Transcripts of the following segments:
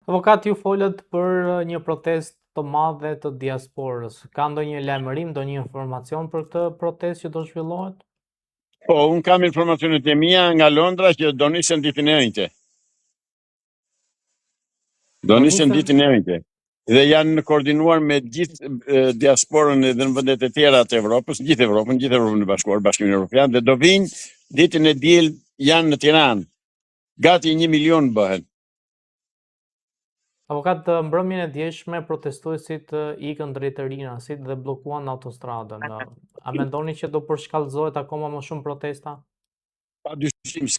Avokat, ju folët për një protestë të madhe të diasporës. Ka ndonjë lajmërim, ndonjë informacion për këtë protestë që do zhvillohet? Po, unë kam informacionet e mia nga Londra që do nisen ditën e njëjtë. Do nisen ditën e njëjtë. Dhe janë koordinuar me gjithë diasporën edhe në vendet e tjera të Evropës, gjithë Evropën e Bashkuar, Bashkimin Evropian, dhe do vinë ditën e diel janë në Tiranë. Gati 1 milion bëhen. Avokat, mbrëmjen e djeshme protestuesit ikën drejt Rinasit dhe bllokuan autostradën. A mendoni që do përshkallëzohet akoma më shumë protesta? Padyshim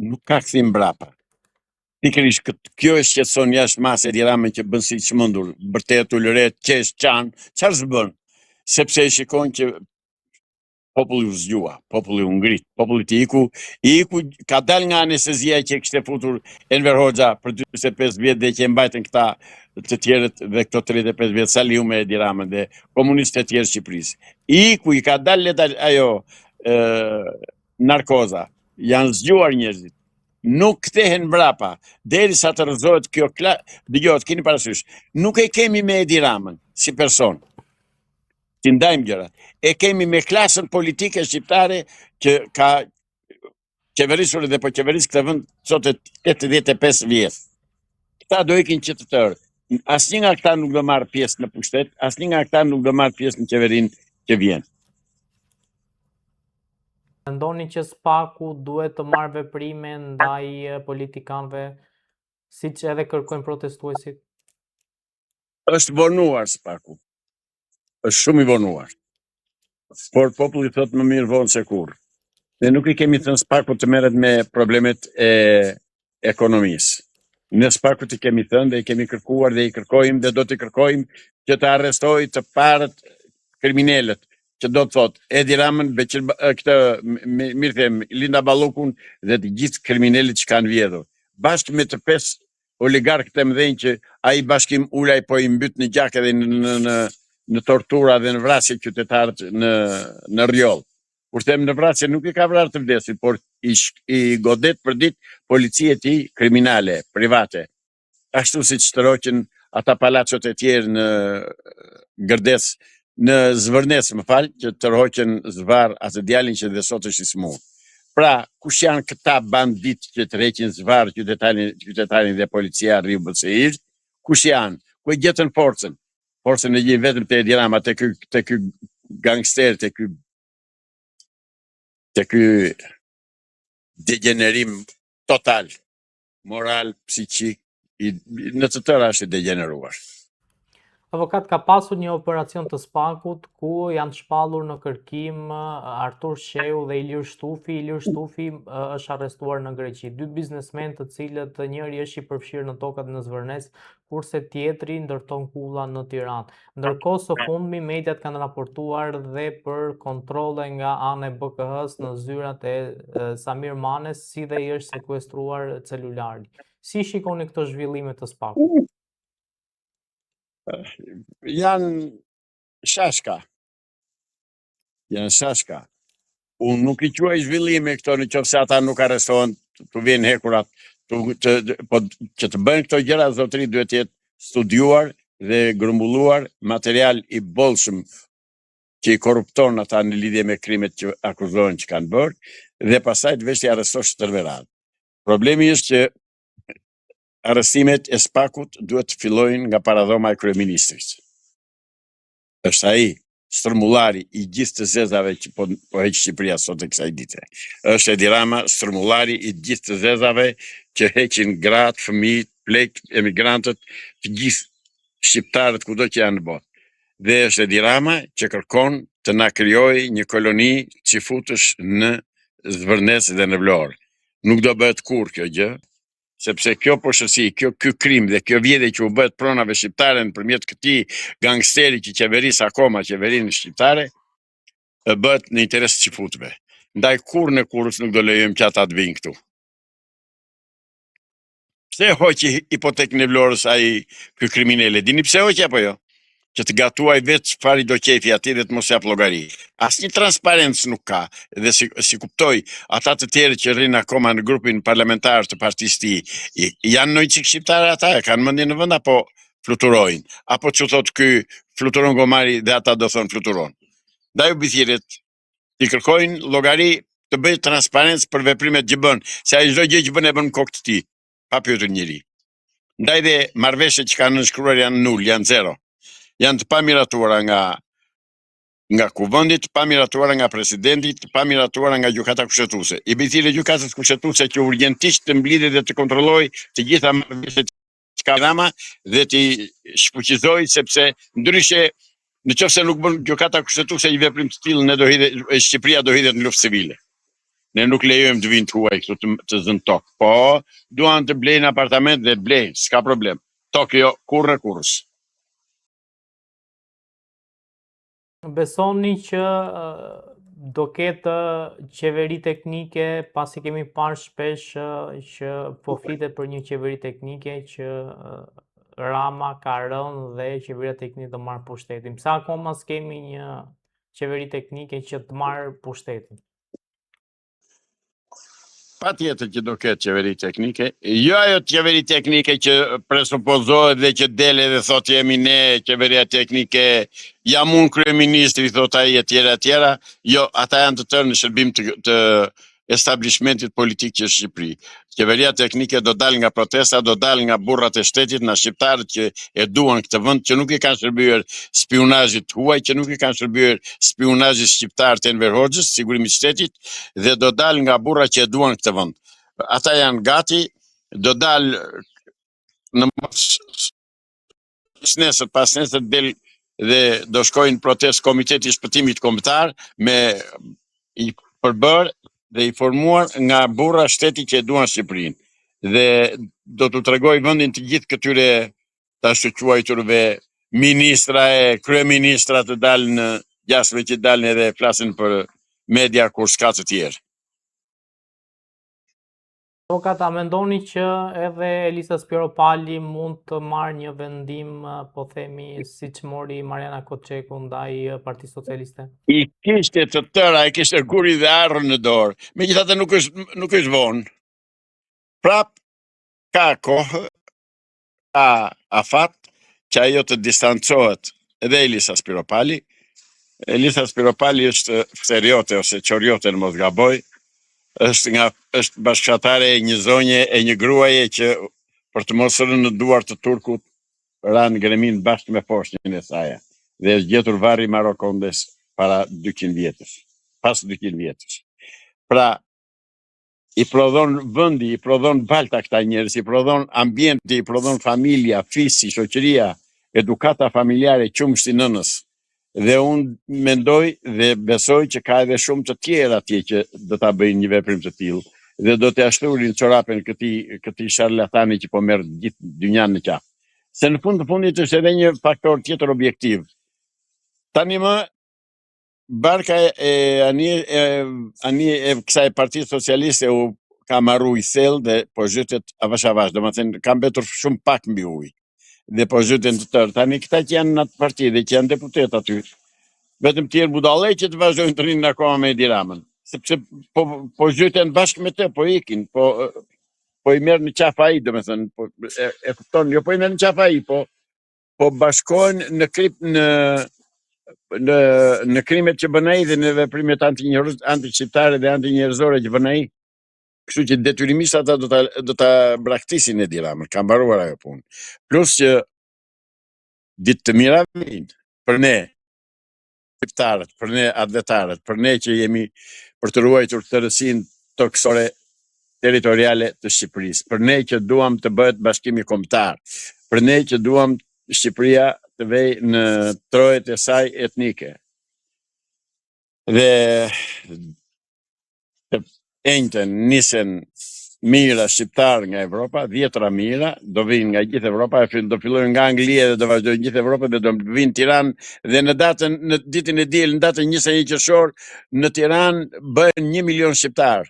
nuk ka kthim mbrapa. Pikërisht kjo e shqetëson jashtë masë Edi Ramën që bën si çmendur, vërtet ulëret, qesh, çan, çfarë s'bën? Sepse e shikon që populli u zgjua, populli u ngrit, populli i iku ka dal nga anestezia që kishte futur Enver Hoxha për 45 vjet dhe që e mbajtën këta të tjerët dhe këto 35 vjet Saliu me Edi Ramën dhe komunistët e tjerë Shqipërisë. I ka dal ajo narkoza, janë zgjuar njerëzit. Nuk kthehen mbrapa, derisa të rrëzohet kjo dëgjohet, keni parasysh, nuk e kemi me Edi Ramën si person. Ti ndajmë gjërat. E kemi me klasën politike shqiptare që ka qeverisur dhe po qeveris këtë vend sot 85 vjet. Këta do ikin që të tërë. Asnjë nga këta nuk do marrë pjesë në pushtet, asnjë nga këta nuk do marrë pjesë në qeverinë që vjen. Mendoni që SPAK-u duhet të marrë veprime ndaj politikanëve, siç edhe kërkojnë protestuesit? Është vonuar SPAK-u. Është shumë i vonuar. Por populli thot më mirë vonë se kurrë. Ne nuk i kemi thënë SPAK-u të merret me problemet e ekonomisë. Ne SPAK-ut i kemi thënë dhe i kemi kërkuar dhe i kërkojmë dhe do të kërkojmë që të arrestojë të parët kriminalët, që do të thotë Edi Ramën, mirë them, Linda Ballukun dhe të gjithë kriminalët që kanë vjedhur, bashkë me të 5 oligarkët e mëdhenj që ai bashkim ulaj po i mbyt në gjak edhe në tortura dhe në vrasje qytetarët në rjoll. Kur them në vrasje nuk i ka vrarë të vdesin, por i godet për ditë policia e tij kriminale, private. Ashtu si që të roqen ata palacot e tjerë në Gërdes, në Zvërnes, më fal, që të roqen zvar atë djalin që dhe sot është i smur. Pra, kush janë këta bandit që të reqin zvar qytetarin dhe policia Riu Bëlseir? Kush janë? Ku e gjetën forcën? Forcën e gjejnë vetëm te Edi Rama, te ky gangster, te ky degenerim total, moral, psiqik, në të tëra është i degeneruar. Avokat, ka pasur një operacion të SPAK-ut ku janë shpallur në kërkim Artur Sheu dhe Ilir Shtufi. Ilir Shtufi është arrestuar në Greqi. 2 biznesmen të cilët njëri është i përfshirë në tokat në Zvërnes, kurse tjetri ndërton kulla në Tiranë. Ndërkohë, së fundmi mediat kanë raportuar dhe për kontrolle nga ana e BKH-s në zyrat e Samir Manes, si dhe i është sekuestruar celulari. Si shikoni këto zhvillime të SPAK-ut? Janë shashka. Unë nuk i quaj zhvillime këto në qoftë se ata nuk arrestohen, të vjen hekurat, po që të bëjnë këto gjëra zotëri duhet të jetë studiuar dhe grumbulluar material i bollshëm që i korrupton ata në lidhje me krimet që akuzohen që kanë bërë dhe pastaj të vesh të arrestosh tërverat. Problemi është që arrestimet e SPAK-ut duhet të fillojnë nga paradhoma e kryeministrit. Është ai strëmullari i gjithë të zezave që po heq Shqipëria sot e kësaj dite. Është Edi Rama strëmullari i gjithë të zezave që heqin gratë, fëmijët, plek, emigrantët, të gjithë shqiptarët kudo që janë në botë. Dhe është Edi Rama që kërkon të na krijojë një koloni çifutësh në Zvërnes dhe në Vlorë. Nuk do bëhet kurrë kjo gjë, sepse kjo përshësi, ky krim dhe kjo vjedhje që u bëhet pronave shqiptare nëpërmjet këtij gangsteri që qeveris akoma qeverinë shqiptare, bëhet në interes të çifutëve. Ndaj kurrë në kurrës nuk do lejojmë që ata të vinë këtu. Pse hoqi hipotekën e Vlorës ai ky kriminal? Dini pse hoqi apo jo? që të gatuaj vetë çfarë do qefi aty dhe të mos jap llogari. Asnjë transparencë nuk ka. Dhe si kuptoj, ata të tjerë që rrinë akoma në grupin parlamentar të partisë tij, janë ndonjë çik shqiptarë ata, e kanë mendjen në vend apo fluturojnë? Apo që thot ky fluturon gomari dhe ata do thonë fluturon. Ndaj ubithirët i kërkojnë llogari të bëjë transparencë për veprimet që bën, se ai çdo gjë që bën e bën në kokë të tij, pa pyetur njëri. Ndaj dhe marrëveshjet që kanë nënshkruar janë nul, janë zero. Janë të pamiratuara nga kuvendi, të pamiratuara nga presidenti, të pamiratuara nga gjykata kushtetuese. I bëj thirrje gjykatës kushtetuese që urgjentisht të mblidhej dhe të kontrollojë të gjitha marrëveshjet që ka Rama dhe t'i shfuqizojë, sepse ndryshe nëse nuk bën gjykata kushtetuese një veprim të tillë, ne do hidhet Shqipëria do hidhet në luftë civile. Ne nuk lejojmë të vinë të huaj këtu të zënë tokë. Po, duan të blejnë apartament dhe blejnë, s'ka problem. Tokë jo, kurrës. Besoni që do ketë qeveri teknike, pasi kemi parë shpesh që po flitet për një qeveri teknike që Rama ka rënë dhe qeveria teknike do marrë pushtetin. Pse akoma s'kemi një qeveri teknike që të marrë pushtetin? Pa tjetër që do ketë qeveri teknike, jo ajo qeveri teknike që presupozohet dhe që dele dhe thot jemi ne qeveria teknike, jam unë kryeministri, thot ai e tjera, jo, ata janë të tërë në shërbim të establishmentit politik që është Shqipëri. Qeveria teknike do dal nga protesta, do dal nga burrat e shtetit, nga shqiptarët që e duan këtë vend, që nuk i kanë shërbyer spionazhit huaj, që nuk i kanë shërbyer spionazhit shqiptar të Enver Hoxhës, sigurimit shtetit, dhe do dal nga burrat që e duan këtë vend. Ata janë gati, do dal në nesër, pas nesër del dhe do shkojnë protest Komiteti i Shpëtimit Kombëtar me i përbër dhe i formuar nga burra shteti që e duan Shqipërinë. Dhe do t'u tregoj vendin të gjithë këtyre tash quajturve ministra e kryeministra të dalën në gjashve që dalën edhe flasin për media kur s'ka të tjerë. Avokata, mendoni që edhe Elisa Spiropali mund të marrë një vendim, po themi, siç mori Mariana Koçeku ndaj Partisë Socialiste? I kishte të tëra, i kishte guri dhe arrën në dorë. Megjithatë nuk është vonë. Prap ka kohë, ka afat që ajo të distancohet edhe Elisa Spiropali. Elisa Spiropali është fseriote ose qoriote në mos gaboj. Është bashkëtarë e një zonje e një gruaje që për të mos rënë në duar të turkut ranë gremin bashkë me poshtjen e saj. Dhe është gjetur varri Marokondes para 200 vjetësh, pas 200 vjetësh. Pra, i prodhon vendi, i prodhon balta këta njerëz, i prodhon ambienti, i prodhon familja, fisi, shoqëria, edukata familjare, qumshti nënës. Dhe unë mendoj dhe besoj që ka edhe shumë të tjerë atje që do ta bëjnë një veprim të tillë dhe do të ashtrurin çorapen këtij sharlatani që po merr gjithë dynjan në qafë. Se në fund të fundit është edhe një faktor tjetër objektiv. Tani më barka e kësaj Partisë Socialiste u ka marru i thellë dhe po zhytet avash avash, domethënë ka mbetur shumë pak mbi ujë. Dhe po zhyten të tërë. Tani këta që janë në atë parti dhe që janë deputet aty, vetëm tjerë budallë që të vazhdojnë të rinë akoma me Edi Ramën. Sepse po zhyten bashkë me të, po ikin, po i merr në qafë ai, domethënë, e kupton, jo po i merr në qafë ai, po bashkohen në krimet që bën ai dhe në veprimet anti-shqiptare dhe anti-njerëzore që bën ai. Kështu që detyrimisht ata do ta braktisin Edi Ramën, ka mbaruar ajo punë. Plus që ditë të mira vijnë për ne shqiptarët, për ne atletarët, për ne që jemi për të ruajtur tërësinë toksore territoriale të Shqipërisë, për ne që duam të bëhet bashkimi kombëtar, për ne që duam Shqipëria të vej në trojet e saj etnike. Dhe enjten nisen mira shqiptar nga Evropa, 10 mira, do vinë nga gjithë Evropa, do fillojnë nga Anglia dhe do vazhdojnë gjithë Evropa dhe do vinë Tiranë dhe në ditën e diel, në datën 21 qershor, në Tiranë bëhen 1 milion shqiptar.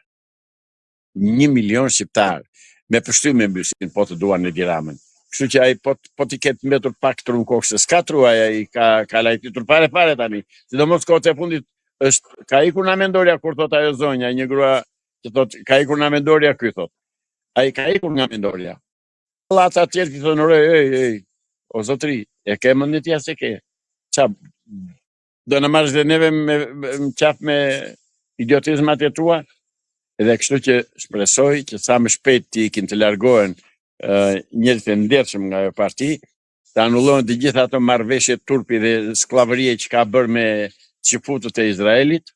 1 milion shqiptar. Me pështyme mbysin, po të duan Edi Ramën. Kështu që ai po t'i ketë mbetur pak tru në kokë, se s'ka tru ai ka lajtitur fare tani. Sidomos kohët e fundit ka ikur nga mendorja kur thot ajo zonja, një grua që thot ka ikur nga mendorja ky thot. Ai ka ikur nga mendorja. Allah ata tjerë që thonë ej, o zotri, e ke mendje tja se ke. Qa, do në marrësh dhe neve me qaf me idiotizmat e tua? Edhe kështu që shpresoj që sa më shpejt t'i ikin të largohen njerëzit e ndershëm nga ajo parti, të anullohen të gjitha ato marrëveshje turpi dhe sklavërie që ka bërë me çifutët e Izraelit,